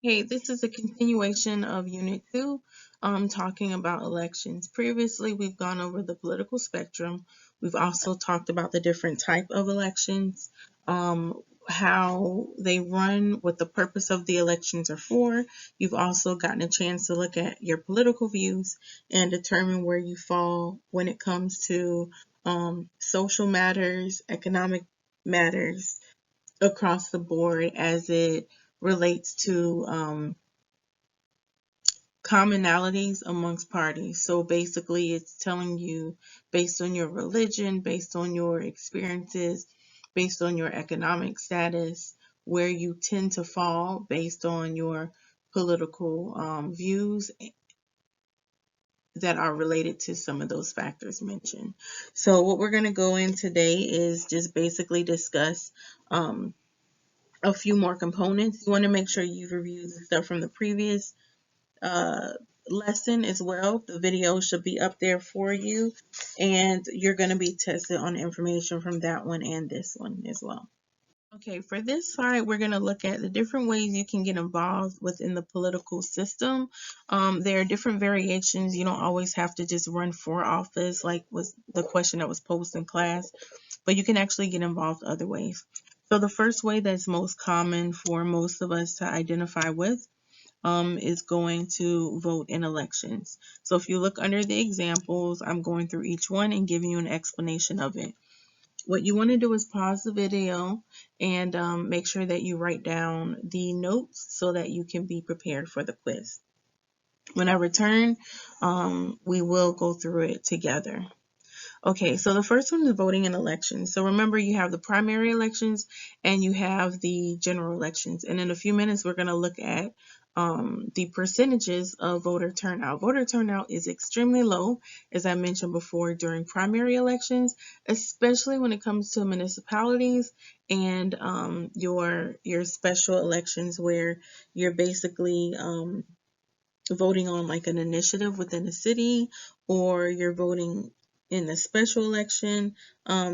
Hey, this is a continuation of Unit 2, talking about elections. Previously, we've gone over the political spectrum. We've also talked about the different type of elections, how they run, what the purpose of the elections are for. You've also gotten a chance to look at your political views and determine where you fall when it comes to social matters, economic matters, across the board as it relates to commonalities amongst parties. So basically, it's telling you based on your religion, based on your experiences, based on your economic status, where you tend to fall based on your political views that are related to some of those factors mentioned. So, what we're going to go in today is just basically discuss a few more components. You want to make sure you've reviewed the stuff from the previous uh, lesson as well. The video should be up there for you, and you're going to be tested on information from that one and this one as well. Okay, for this slide, we're going to look at the different ways you can get involved within the political system. There are different variations. You don't always have to just run for office, like was the question that was posed in class, but you can actually get involved other ways. So the first way that's most common for most of us to identify with is going to vote in elections. So if you look under the examples, I'm going through each one and giving you an explanation of it. What you want to do is pause the video and make sure that you write down the notes so that you can be prepared for the quiz. When I return, we will go through it together. Okay, so the first one is voting in elections. So remember, you have the primary elections and you have the general elections. And in a few minutes, we're going to look at the percentages of voter turnout. Voter turnout is extremely low, as I mentioned before, during primary elections, especially when it comes to municipalities and your special elections where you're basically voting on like an initiative within a city, or you're voting in a special election,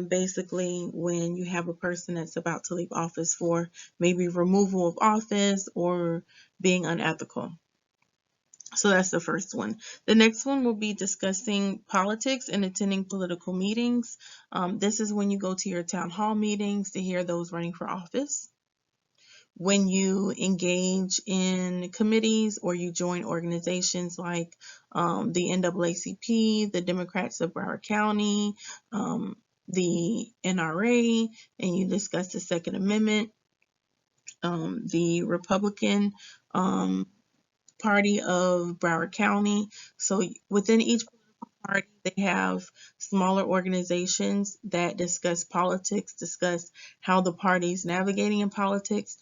basically when you have a person that's about to leave office for maybe removal of office or being unethical. So that's the first one. The next one will be discussing politics and attending political meetings. This is when you go to your town hall meetings to hear those running for office, when you engage in committees or you join organizations like the NAACP, the Democrats of Broward County, the NRA, and you discuss the Second Amendment, the Republican Party of Broward County. So within each party, they have smaller organizations that discuss politics, discuss how the party's navigating in politics,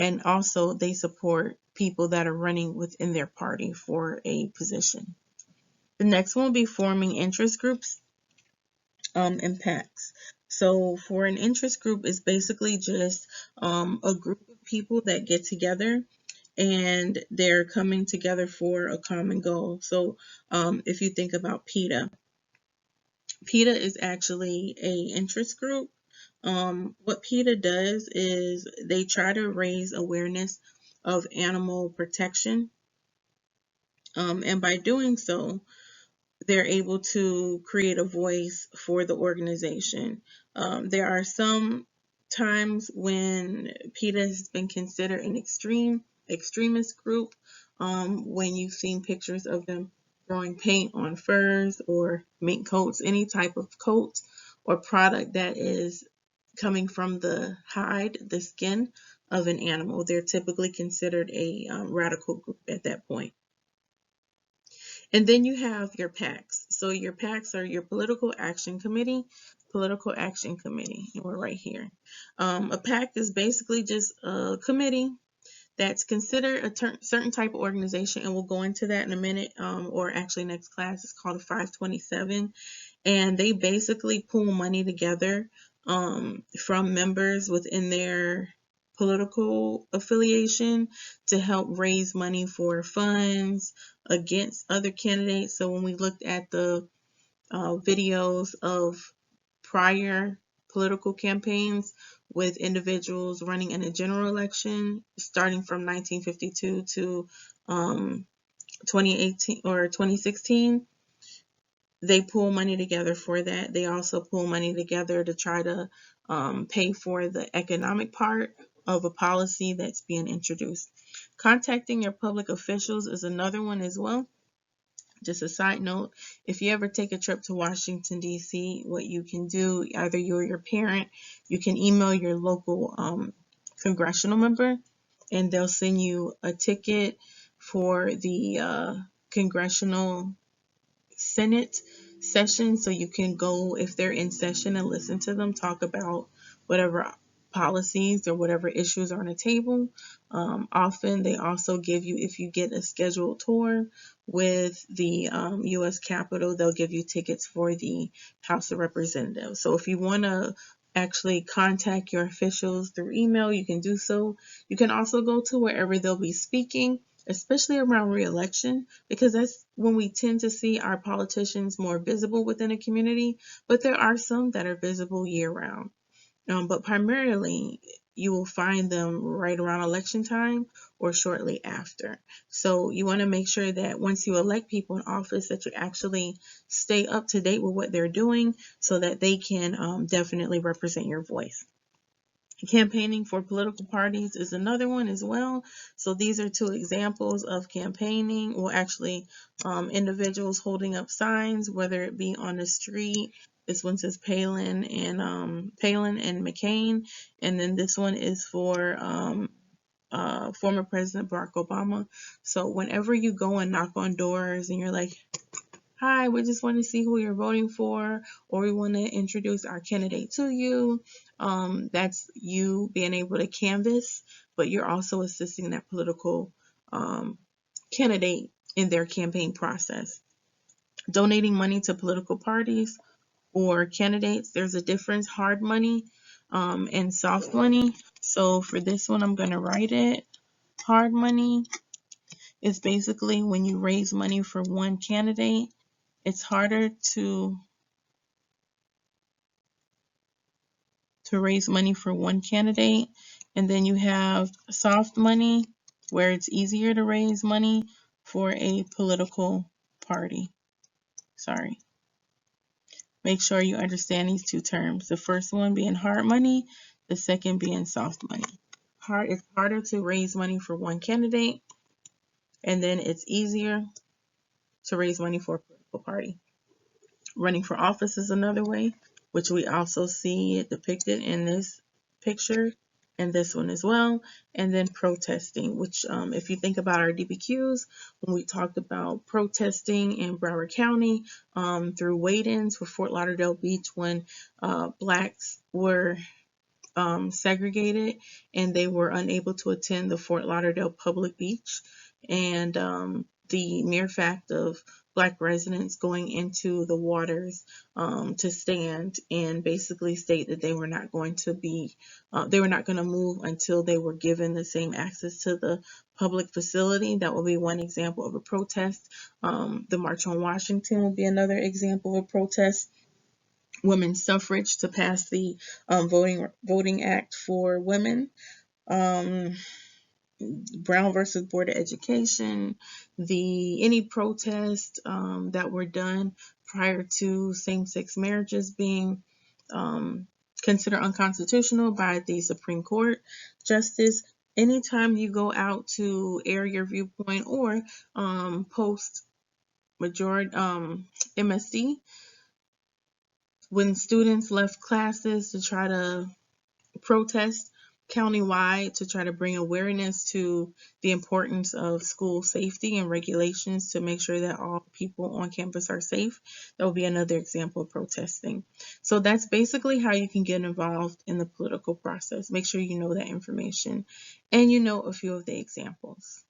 and also they support people that are running within their party for a position. The next one will be forming interest groups and PACs. So for an interest group, is basically just a group of people that get together and they're coming together for a common goal. So if you think about PETA is actually a interest group. What PETA does is they try to raise awareness of animal protection, and by doing so, they're able to create a voice for the organization. There are some times when PETA has been considered an extremist group, when you've seen pictures of them throwing paint on furs or mink coats, any type of coat or product that is coming from the hide, the skin of an animal. They're typically considered a radical group at that point. And then you have your PACs. So your PACs are your Political Action Committee. Political Action Committee. And we're right here. A PAC is basically just a committee that's considered a certain type of organization, and we'll go into that in a minute, or actually next class. It's called a 527, and they basically pool money together from members within their political affiliation to help raise money for funds against other candidates. So when we looked at the videos of prior political campaigns, with individuals running in a general election starting from 1952 to 2018 or 2016. They pull money together for that. They also pull money together to try to pay for the economic part of a policy that's being introduced. Contacting your public officials is another one as well. Just a side note, if you ever take a trip to Washington, D.C., what you can do, either you or your parent, you can email your local congressional member, and they'll send you a ticket for the congressional Senate session, so you can go if they're in session and listen to them talk about whatever policies or whatever issues are on the table. Often they also give you, if you get a scheduled tour with the U.S. Capitol, they'll give you tickets for the House of Representatives. So if you want to actually contact your officials through email, you can do so. You can also go to wherever they'll be speaking, especially around re-election, because that's when we tend to see our politicians more visible within a community, but there are some that are visible year-round. But primarily, you will find them right around election time or shortly after. So you want to make sure that once you elect people in office, that you actually stay up to date with what they're doing so that they can definitely represent your voice. Campaigning for political parties is another one as well. So these are two examples of campaigning, or actually individuals holding up signs, whether it be on the street. This one says Palin and McCain, and then this one is for former President Barack Obama. So whenever you go and knock on doors and you're like, hi, we just want to see who you're voting for, or we want to introduce our candidate to you. That's you being able to canvass, but you're also assisting that political candidate in their campaign process. Donating money to political parties or candidates, there's a difference, hard money and soft money. So for this one, I'm going to write it. Hard money is basically when you raise money for one candidate. It's harder to raise money for one candidate. And then you have soft money, where it's easier to raise money for a political party. Sorry. Make sure you understand these two terms. The first one being hard money, the second being soft money. It's harder to raise money for one candidate, and then it's easier to raise money for a political party. Running for office is another way, which we also see depicted in this picture and this one as well. And then protesting, which if you think about our DBQs, when we talked about protesting in Broward County through wait-ins for Fort Lauderdale Beach when blacks were segregated and they were unable to attend the Fort Lauderdale public beach, and the mere fact of black residents going into the waters to stand and basically state that they were not going to move until they were given the same access to the public facility. That will be one example of a protest. The March on Washington will be another example of a protest. Women's suffrage to pass the voting act for women. Brown versus Board of Education, any protests that were done prior to same-sex marriages being considered unconstitutional by the Supreme Court justice. Anytime you go out to air your viewpoint or post majority MSD, when students left classes to try to protest countywide to try to bring awareness to the importance of school safety and regulations to make sure that all people on campus are safe. That will be another example of protesting. So that's basically how you can get involved in the political process. Make sure you know that information and you know a few of the examples.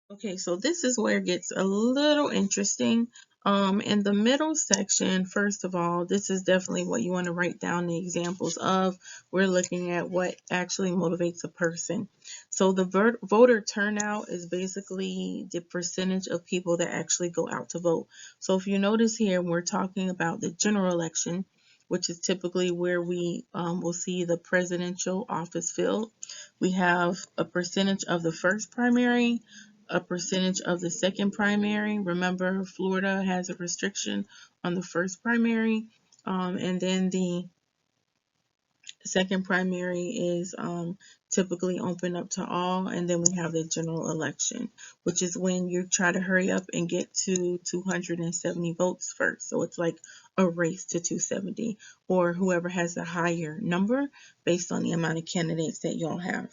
Okay, so this is where it gets a little interesting. In the middle section, first of all, this is definitely what you want to write down the examples of. We're looking at what actually motivates a person. So the voter turnout is basically the percentage of people that actually go out to vote. So if you notice here, we're talking about the general election, which is typically where we will see the presidential office filled. We have a percentage of the first primary, a percentage of the second primary. Remember, Florida has a restriction on the first primary, and then the second primary is typically open up to all, and then we have the general election, which is when you try to hurry up and get to 270 votes first. So it's like a race to 270, or whoever has the higher number based on the amount of candidates that y'all have.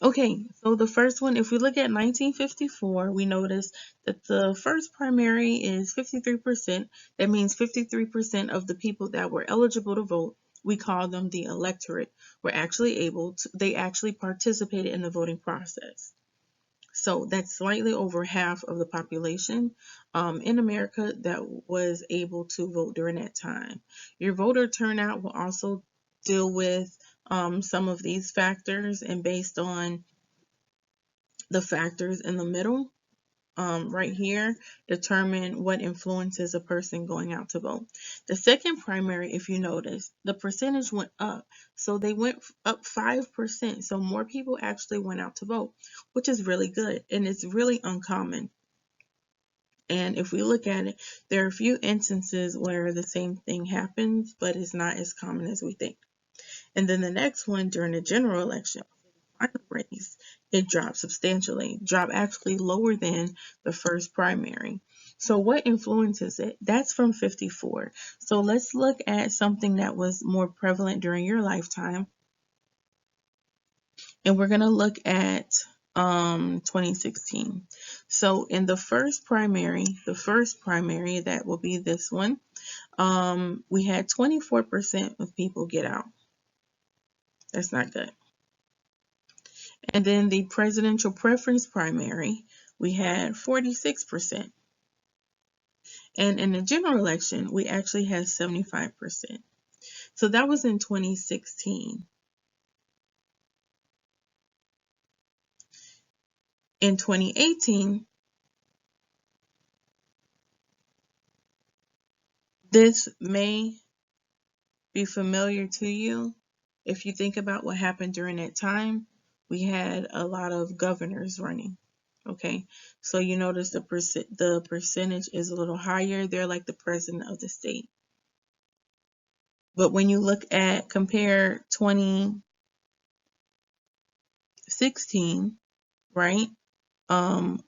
Okay, so the first one, if we look at 1954, we notice that the first primary is 53%. That means 53% of the people that were eligible to vote, we call them the electorate, were actually they actually participated in the voting process. So that's slightly over half of the population in America that was able to vote during that time. Your voter turnout will also deal with some of these factors, and based on the factors in the middle right here determine what influences a person going out to vote. The second primary, if you notice, the percentage went up. So they went up 5%. So more people actually went out to vote, which is really good. And it's really uncommon. And if we look at it, there are a few instances where the same thing happens, but it's not as common as we think. And then the next one, during the general election, race, it dropped substantially, dropped actually lower than the first primary. So what influences it? That's from 54. So let's look at something that was more prevalent during your lifetime. And we're going to look at 2016. So in the first primary, that will be this one, we had 24% of people get out. That's not good. And then the presidential preference primary, we had 46%. And in the general election, we actually had 75%. So that was in 2016. In 2018, this may be familiar to you. If you think about what happened during that time, we had a lot of governors running. Okay, so you notice the percentage is a little higher. They're like the president of the state. But when you look at compare 2016, right,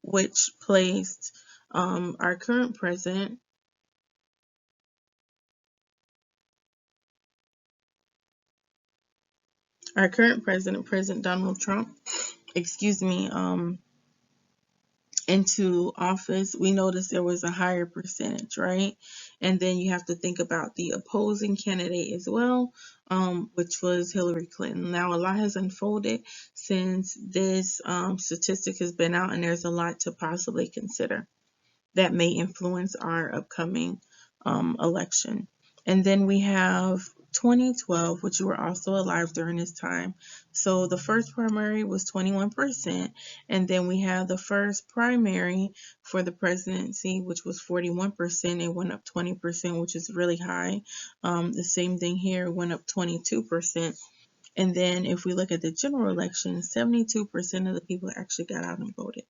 which placed our current president, President Donald Trump, excuse me, into office, we noticed there was a higher percentage, right? And then you have to think about the opposing candidate as well, which was Hillary Clinton. Now, a lot has unfolded since this statistic has been out, and there's a lot to possibly consider that may influence our upcoming election. And then we have 2012, which you were also alive during this time. So the first primary was 21%, and then we have the first primary for the presidency, which was 41%. It went up 20%, which is really high. The same thing here, went up 22%. And then if we look at the general election, 72% of the people actually got out and voted.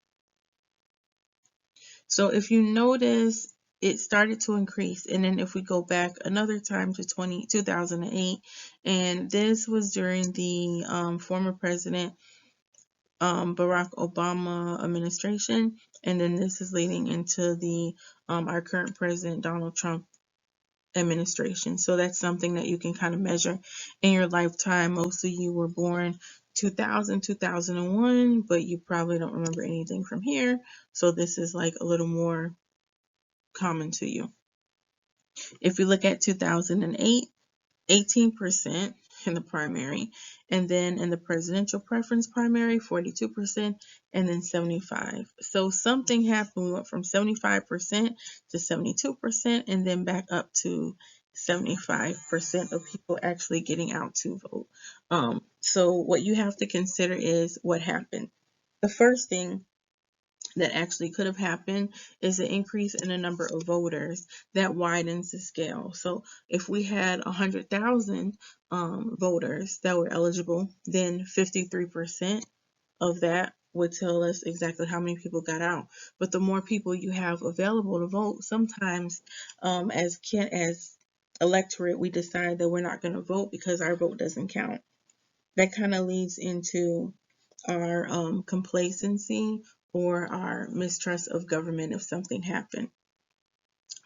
So if you notice, it started to increase. And then if we go back another time to 2008, and this was during the former president Barack Obama administration, and then this is leading into the our current president Donald Trump administration. So that's something that you can kind of measure in your lifetime. Most of you were born 2000, 2001, but you probably don't remember anything from here. So this is like a little more common to you. If you look at 2008, 18% in the primary, and then in the presidential preference primary, 42%, and then 75%. So something happened. We went from 75% to 72%, and then back up to 75% of people actually getting out to vote. So what you have to consider is what happened. The first thing that actually could have happened is an increase in the number of voters that widens the scale. So if we had 100,000 voters that were eligible, then 53% of that would tell us exactly how many people got out. But the more people you have available to vote, sometimes as electorate, we decide that we're not going to vote because our vote doesn't count. That kind of leads into our complacency or our mistrust of government if something happened.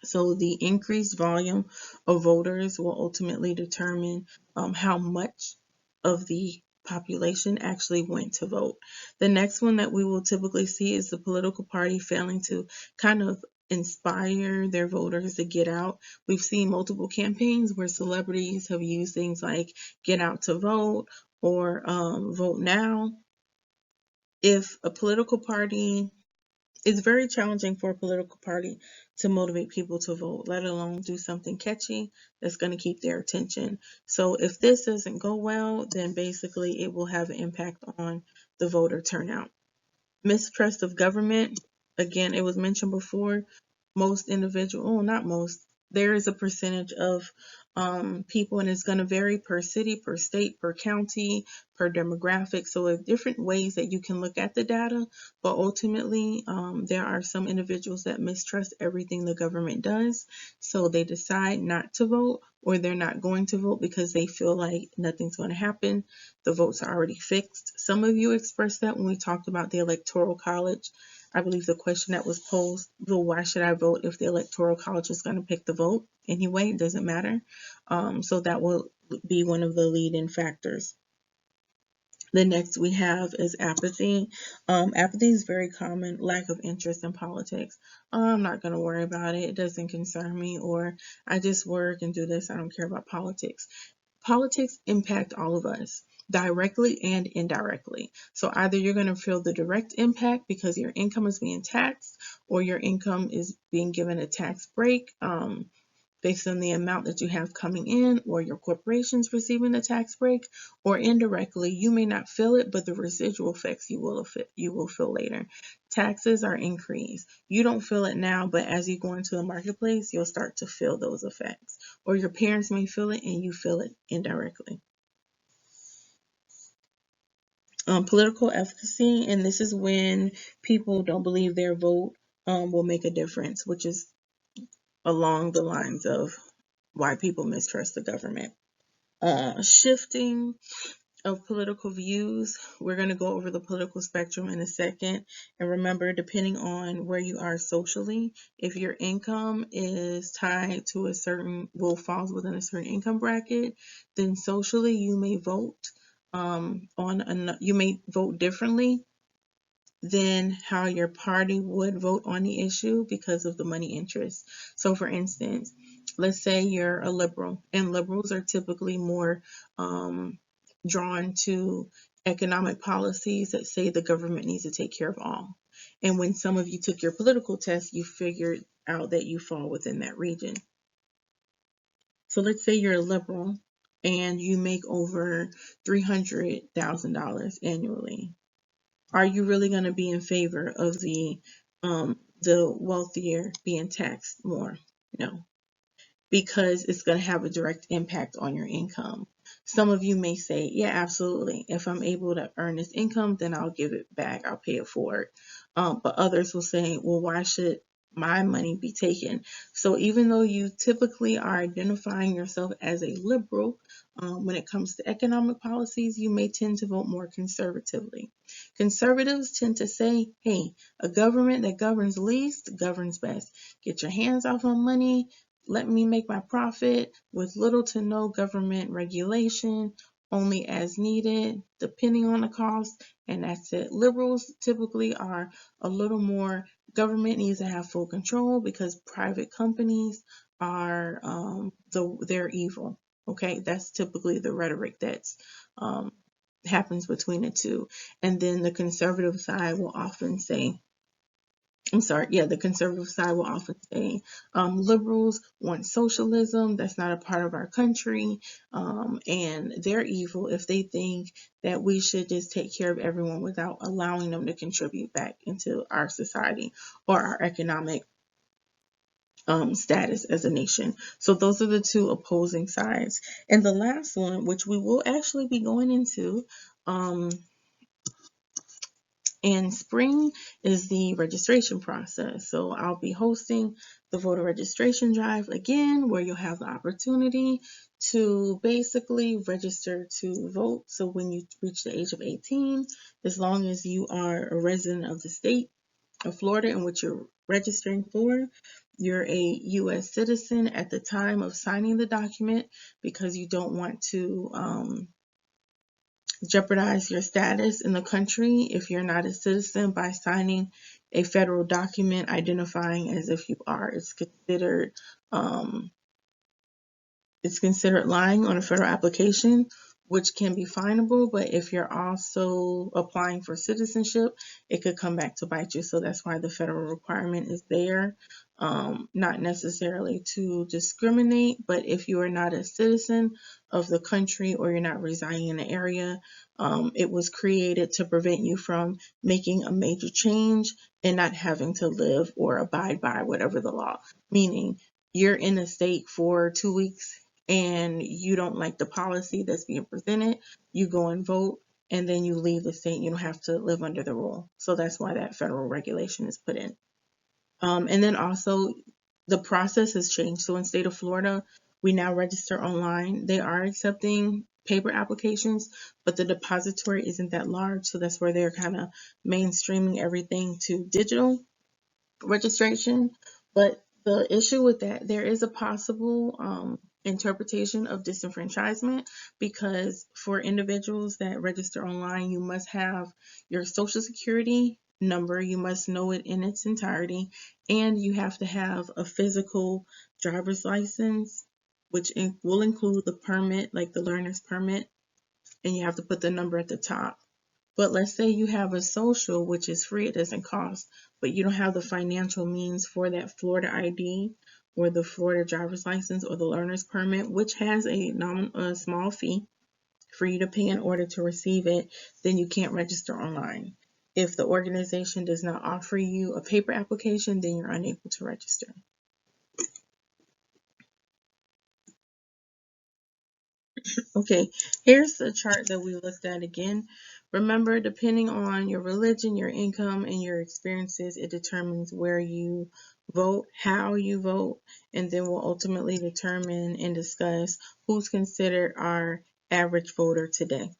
So the increased volume of voters will ultimately determine how much of the population actually went to vote. The next one that we will typically see is the political party failing to kind of inspire their voters to get out. We've seen multiple campaigns where celebrities have used things like get out to vote or vote now. If a political party, it's very challenging for a political party to motivate people to vote, let alone do something catchy that's going to keep their attention. So if this doesn't go well, then basically it will have an impact on the voter turnout. Mistrust of government, again, it was mentioned before, most individual, not most, there is a percentage of people, and it's going to vary per city, per state, per county, per demographic. So there are different ways that you can look at the data, but ultimately there are some individuals that mistrust everything the government does. So they decide not to vote, or they're not going to vote because they feel like nothing's going to happen. The votes are already fixed. Some of you expressed that when we talked about the Electoral College. I believe the question that was posed, well, why should I vote if the Electoral College is going to pick the vote anyway? It doesn't matter. So that will be one of the lead-in factors. The next we have is apathy. Apathy is very common, lack of interest in politics. I'm not going to worry about it. It doesn't concern me, or I just work and do this. I don't care about politics. Politics impact all of us directly and indirectly. So either you're going to feel the direct impact because your income is being taxed, or your income is being given a tax break based on the amount that you have coming in, or your corporation's receiving a tax break, or indirectly you may not feel it, but the residual effects you will feel later. Taxes are increased. You don't feel it now, but as you go into the marketplace, you'll start to feel those effects. Or your parents may feel it and you feel it indirectly. Political efficacy, and this is when people don't believe their vote will make a difference, which is along the lines of why people mistrust the government. Shifting of political views. We're going to go over the political spectrum in a second. And remember, depending on where you are socially, if your income is tied to a certain, well, falls within a certain income bracket, then socially you may vote you may vote differently than how your party would vote on the issue because of the money interest. So for instance, let's say you're a liberal, and liberals are typically more drawn to economic policies that say the government needs to take care of all. And when some of you took your political test, you figured out that you fall within that region. So let's say you're a liberal and you make over $300,000 annually. Are you really going to be in favor of the wealthier being taxed more? No, because it's going to have a direct impact on your income. Some of you may say, yeah, absolutely. If I'm able to earn this income, then I'll give it back. I'll pay it forward. But others will say, well, why should my money be taken? So even though you typically are identifying yourself as a liberal, when it comes to economic policies, you may tend to vote more conservatively. Conservatives tend to say, hey, a government that governs least governs best. Get your hands off on money. Let me make my profit with little to no government regulation, only as needed, depending on the cost, and that's it. Liberals typically are a little more, government needs to have full control because private companies are they're evil. Okay, that's typically the rhetoric that's happens between the two. And then the conservative side will often say, I'm sorry, yeah, the conservative side will often say liberals want socialism. That's not a part of our country. And they're evil if they think that we should just take care of everyone without allowing them to contribute back into our society or our economic status as a nation. So those are the two opposing sides. And the last one, which we will actually be going into, um, and spring is the registration process. So I'll be hosting the voter registration drive again, where you'll have the opportunity to basically register to vote. So when you reach the age of 18, as long as you are a resident of the state of Florida in which you're registering for, you're a U.S. citizen at the time of signing the document, because you don't want to jeopardize your status in the country if you're not a citizen by signing a federal document identifying as if you are. Um, it's considered lying on a federal application, which can be finable. But if you're also applying for citizenship, it could come back to bite you. So that's why the federal requirement is there, not necessarily to discriminate, but if you are not a citizen of the country or you're not residing in the area, it was created to prevent you from making a major change and not having to live or abide by whatever the law. Meaning, you're in a state for 2 weeks and you don't like the policy that's being presented, you go and vote, and then you leave the state. You don't have to live under the rule. So that's why that federal regulation is put in. And then also, the process has changed. So in state of Florida, we now register online. They are accepting paper applications, but the depository isn't that large. So that's where they're kind of mainstreaming everything to digital registration. But the issue with that, there is a possible interpretation of disenfranchisement, because for individuals that register online, you must have your social security number, you must know it in its entirety, and you have to have a physical driver's license, which will include the permit, like the learner's permit, and you have to put the number at the top. But let's say you have a social, which is free, it doesn't cost, but you don't have the financial means for that Florida ID or the Florida driver's license or the learner's permit, which has a small fee for you to pay in order to receive it, then you can't register online. If the organization does not offer you a paper application, then you're unable to register. Okay, here's the chart that we looked at again. Remember, depending on your religion, your income, and your experiences, it determines where you vote, how you vote, and then will ultimately determine and discuss who's considered our average voter today.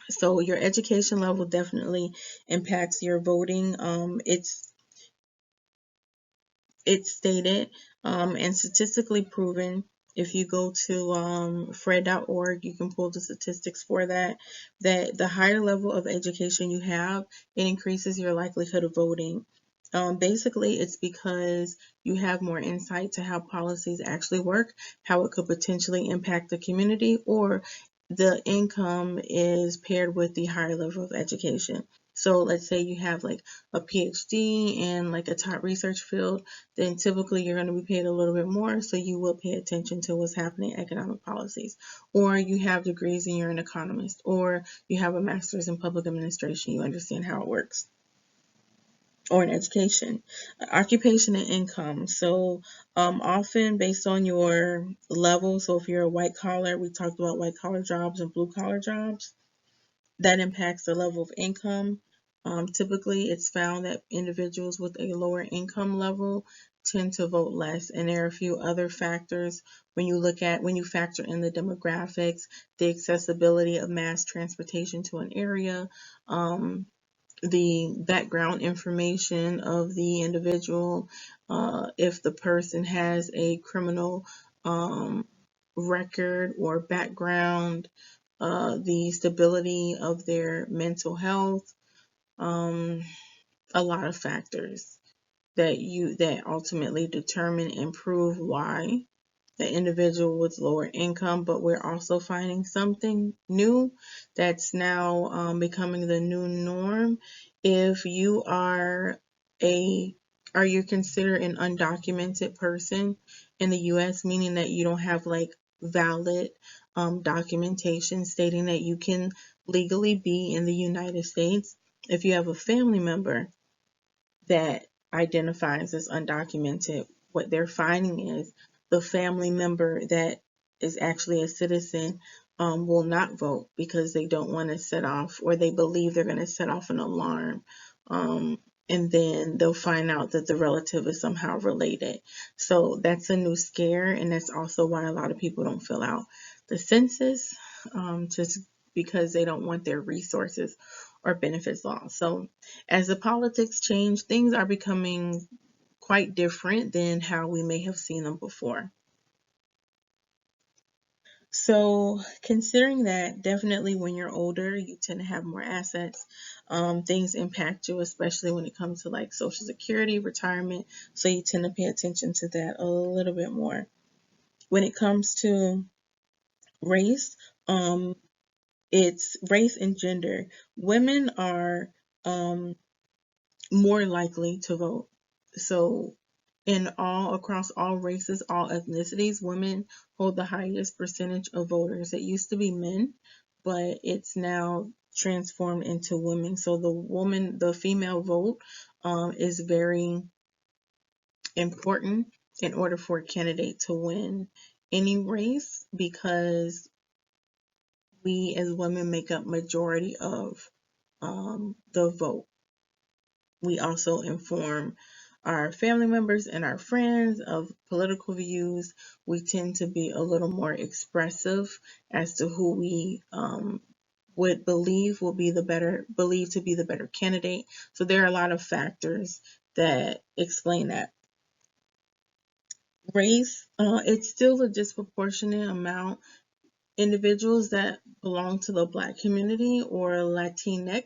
So your education level definitely impacts your voting. It's stated and statistically proven. If you go to fred.org, you can pull the statistics for that, that the higher level of education you have, it increases your likelihood of voting. Basically, it's because you have more insight to how policies actually work, how it could potentially impact the community, or the income is paired with the higher level of education. So let's say you have like a PhD in like a top research field, then typically you're going to be paid a little bit more, so you will pay attention to what's happening in economic policies. Or you have degrees and you're an economist, or you have a master's in public administration, you understand how it works. Or in education, occupation and income. So often based on your level, so if you're a white collar, we talked about white collar jobs and blue collar jobs, that impacts the level of income. Typically, it's found that individuals with a lower income level tend to vote less, and there are a few other factors when you factor in the demographics, the accessibility of mass transportation to an area, the background information of the individual, if the person has a criminal record or background, the stability of their mental health, um, a lot of factors that ultimately determine and prove why the individual with lower income. But we're also finding something new that's now becoming the new norm. If you are a are you considered an undocumented person in the US, meaning that you don't have like valid documentation stating that you can legally be in the United States. If you have a family member that identifies as undocumented, what they're finding is the family member that is actually a citizen will not vote because they don't want to set off, or they believe they're going to set off an alarm. Um, and then they'll find out that the relative is somehow related. So that's a new scare, and that's also why a lot of people don't fill out the census, just because they don't want their resources or benefits lost. So as the politics change, things are becoming quite different than how we may have seen them before. So, considering that, definitely when you're older, you tend to have more assets. Things impact you, especially when it comes to like Social Security, retirement. So, you tend to pay attention to that a little bit more. When it comes to race, it's race and gender. Women are more likely to vote. So, across all races, all ethnicities, women hold the highest percentage of voters. It used to be men, but it's now transformed into women. So the female vote is very important in order for a candidate to win any race, because we as women make up majority of the vote. We also inform our family members and our friends of political views. We tend to be a little more expressive as to who we would believe will be the better, believed to be the better candidate. So there are a lot of factors that explain that. Race, it's still a disproportionate amount. Individuals that belong to the Black community or Latinx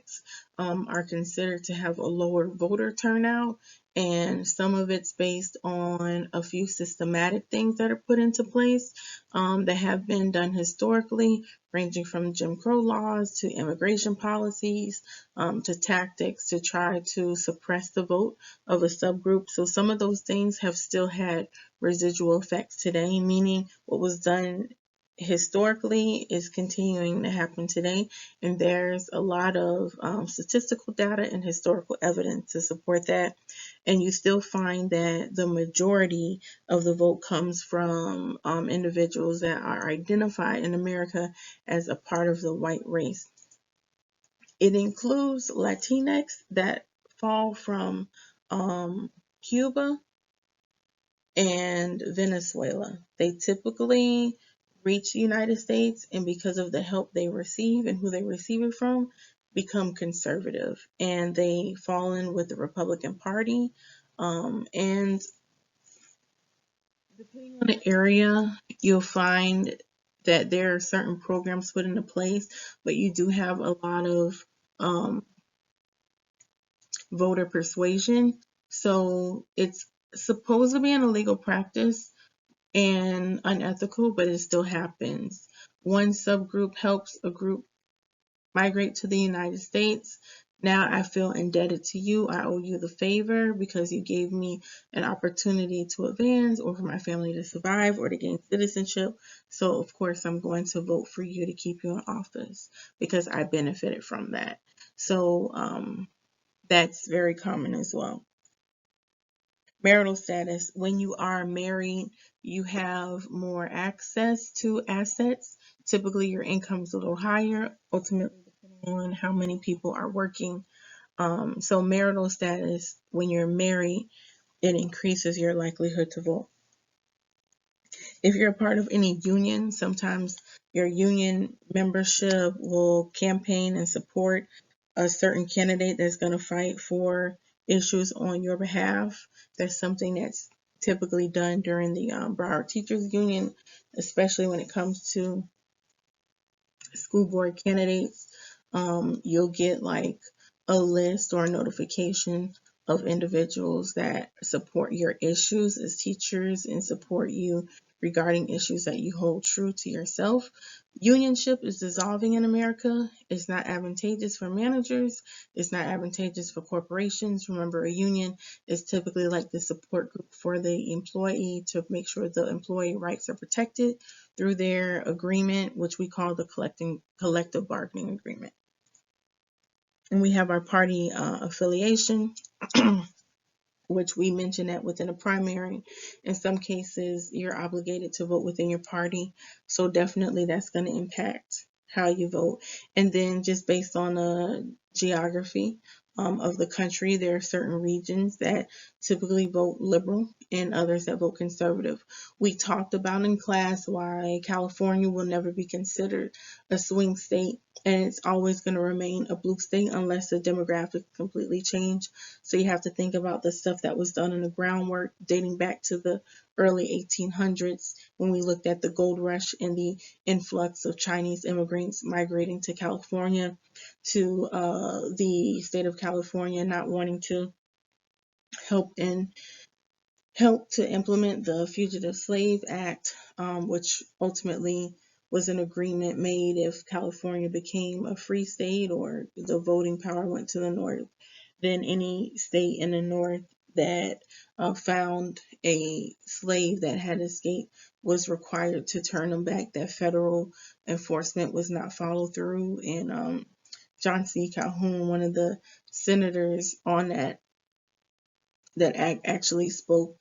are considered to have a lower voter turnout, and some of it's based on a few systematic things that are put into place that have been done historically, ranging from Jim Crow laws to immigration policies to tactics to try to suppress the vote of a subgroup. So some of those things have still had residual effects today, meaning what was done historically is continuing to happen today, and there's a lot of statistical data and historical evidence to support that. And you still find that the majority of the vote comes from individuals that are identified in America as a part of the white race. It includes Latinx that fall from Cuba and Venezuela. They typically reach the United States, and because of the help they receive and who they receive it from, become conservative, and they fall in with the Republican Party. And depending on the area, you'll find that there are certain programs put into place, but you do have a lot of voter persuasion. So it's supposed to be an illegal practice and unethical, but it still happens. One subgroup helps a group migrate to the United States. Now I feel indebted to you. I owe you the favor because you gave me an opportunity to advance or for my family to survive or to gain citizenship. So, of course, I'm going to vote for you to keep you in office because I benefited from that. So, that's very common as well. Marital status: when you are married, you have more access to assets. Typically, your income is a little higher, ultimately, depending on how many people are working. So, marital status: when you're married, it increases your likelihood to vote. If you're a part of any union, sometimes your union membership will campaign and support a certain candidate that's going to fight for issues on your behalf. That's something that's typically done during the Broward Teachers Union, especially when it comes to school board candidates. You'll get like a list or a notification of individuals that support your issues as teachers and support you regarding issues that you hold true to yourself. Unionship is dissolving in America. It's not advantageous for managers. It's not advantageous for corporations. Remember, a union is typically like the support group for the employee to make sure the employee rights are protected through their agreement, which we call the collective bargaining agreement. And we have our party affiliation. Which we mentioned that within a primary. In some cases, you're obligated to vote within your party. So definitely that's going to impact how you vote. And then just based on the geography of the country, there are certain regions that typically vote liberal and others that vote conservative. We talked about in class why California will never be considered a swing state, and it's always going to remain a blue state unless the demographics completely change. So you have to think about the stuff that was done in the groundwork dating back to the early 1800s when we looked at the gold rush and the influx of Chinese immigrants migrating to California, to the state of California not wanting to help to implement the Fugitive Slave Act, which ultimately was an agreement made if California became a free state or the voting power went to the North, then any state in the North that found a slave that had escaped was required to turn them back. That federal enforcement was not followed through. And John C. Calhoun, one of the senators on that actually spoke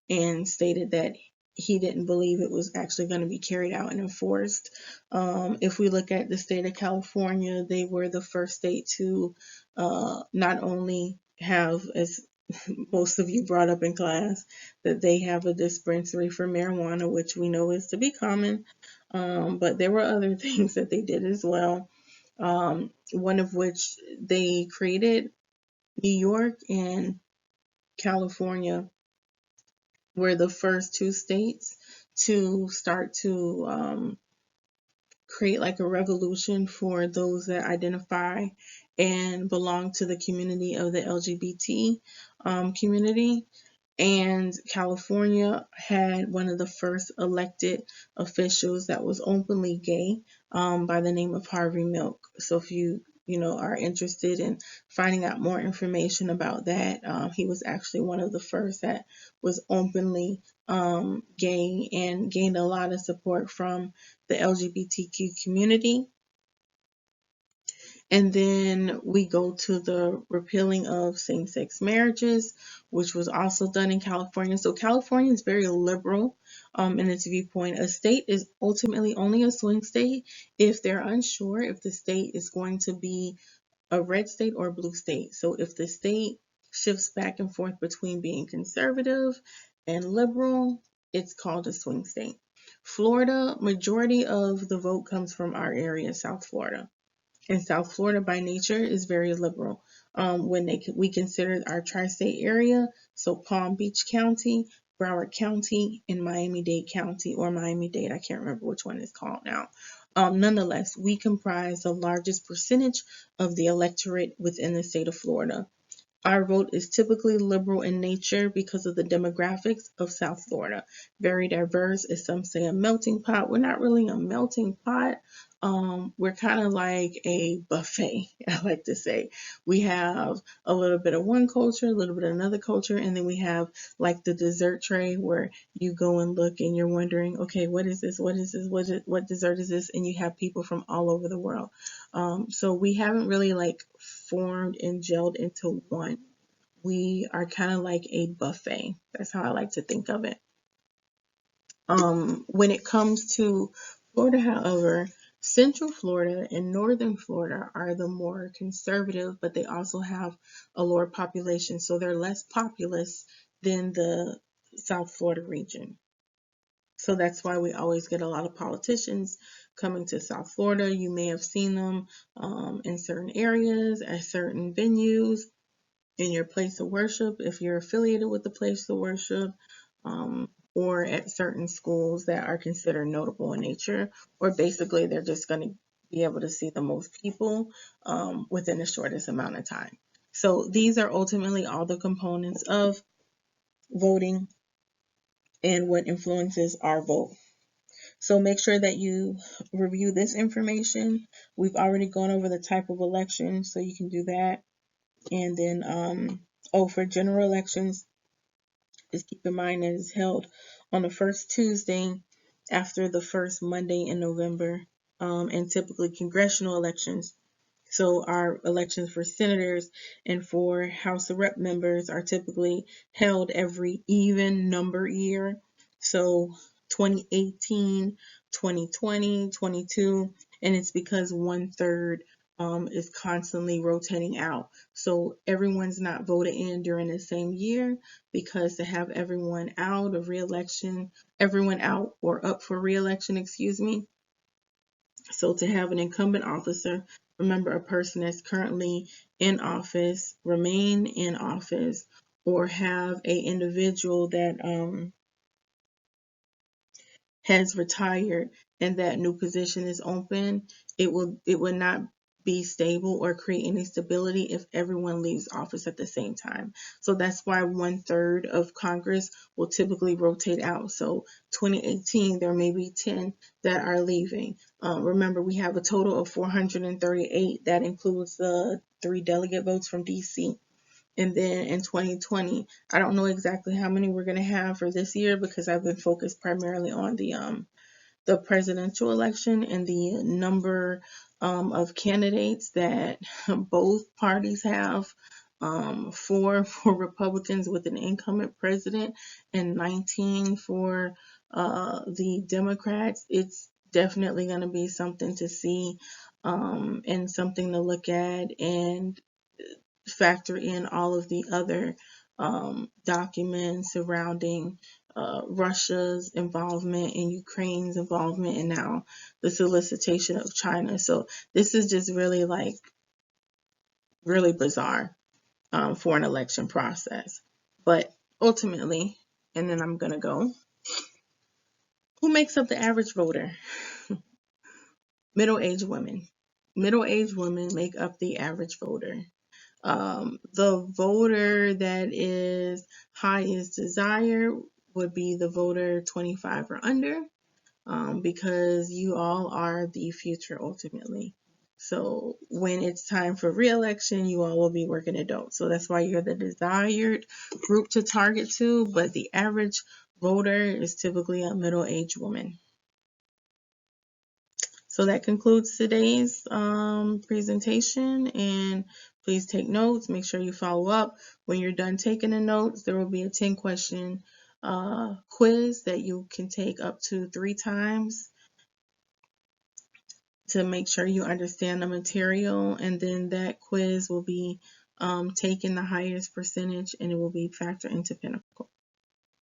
and stated that he didn't believe it was actually going to be carried out and enforced. If we look at the state of California, they were the first state to not only have, as most of you brought up in class, that they have a dispensary for marijuana, which we know is to be common, but there were other things that they did as well. One of which they created New York and California were the first two states to start to create like a revolution for those that identify and belong to the community of the LGBT community. And California had one of the first elected officials that was openly gay, by the name of Harvey Milk. So if you are interested in finding out more information about that, he was actually one of the first that was openly gay and gained a lot of support from the LGBTQ community. And then we go to the repealing of same-sex marriages, which was also done in California. So California is very liberal in its viewpoint. A state is ultimately only a swing state if they're unsure if the state is going to be a red state or a blue state. So if the state shifts back and forth between being conservative and liberal, it's called a swing state. Florida, majority of the vote comes from our area, South Florida. And South Florida by nature is very liberal. When we consider our tri-state area, so Palm Beach County, Broward County, and Miami-Dade County, or Miami-Dade, I can't remember which one it's called now. Nonetheless, we comprise the largest percentage of the electorate within the state of Florida. Our vote is typically liberal in nature because of the demographics of South Florida. Very diverse, as some say, a melting pot. We're not really a melting pot. We're kind of like a buffet, I like to say. We have a little bit of one culture, a little bit of another culture, and then we have like the dessert tray where you go and look and you're wondering, okay, what is this? What is this? What dessert is this? And you have people from all over the world. So we haven't really like formed and gelled into one. We are kind of like a buffet. That's how I like to think of it. When it comes to Florida, however, Central Florida and Northern Florida are the more conservative, but they also have a lower population, so they're less populous than the South Florida region. So that's why we always get a lot of politicians coming to South Florida. You may have seen them in certain areas, at certain venues, in your place of worship, if you're affiliated with the place of worship, or at certain schools that are considered notable in nature, or basically they're just going to be able to see the most people within the shortest amount of time. So these are ultimately all the components of voting. and what influences our vote. So make sure that you review this information. We've already gone over the type of election, so you can do that. And then, for general elections, just keep in mind that it's held on the first Tuesday after the first Monday in November, and typically congressional elections. So our elections for senators and for House of Rep members are typically held every even number year. So 2018, 2020, 22, and it's because 1/3 is constantly rotating out. So everyone's not voted in during the same year, because to have everyone out of reelection, everyone out or up for reelection, excuse me, so to have an incumbent officer, remember, a person that's currently in office, remain in office, or have a individual that has retired and that new position is open, it would not be stable or create any stability if everyone leaves office at the same time. So that's why 1/3 of Congress will typically rotate out. So 2018, there may be 10 that are leaving. Remember, we have a total of 438. That includes the 3 delegate votes from DC. And then in 2020, I don't know exactly how many we're going to have for this year, because I've been focused primarily on the presidential election and the number of candidates that both parties have. 4 for Republicans with an incumbent president and 19 for the Democrats. It's definitely going to be something to see, and something to look at, and factor in all of the other documents surrounding Russia's involvement and Ukraine's involvement, and now the solicitation of China. So this is just really really bizarre for an election process. But ultimately, and then I'm going to go, who makes up the average voter? Middle-aged women. Middle-aged women make up the average voter. The voter that is highest desire would be the voter 25 or under, because you all are the future ultimately. So when it's time for re-election, you all will be working adults. So that's why you're the desired group to target to, but the average voter is typically a middle-aged woman. So that concludes today's presentation, and please take notes. Make sure you follow up. When you're done taking the notes, there will be a 10-question quiz that you can take up to 3 times to make sure you understand the material, and then that quiz will be taken the highest percentage, and it will be factored into Pinnacle.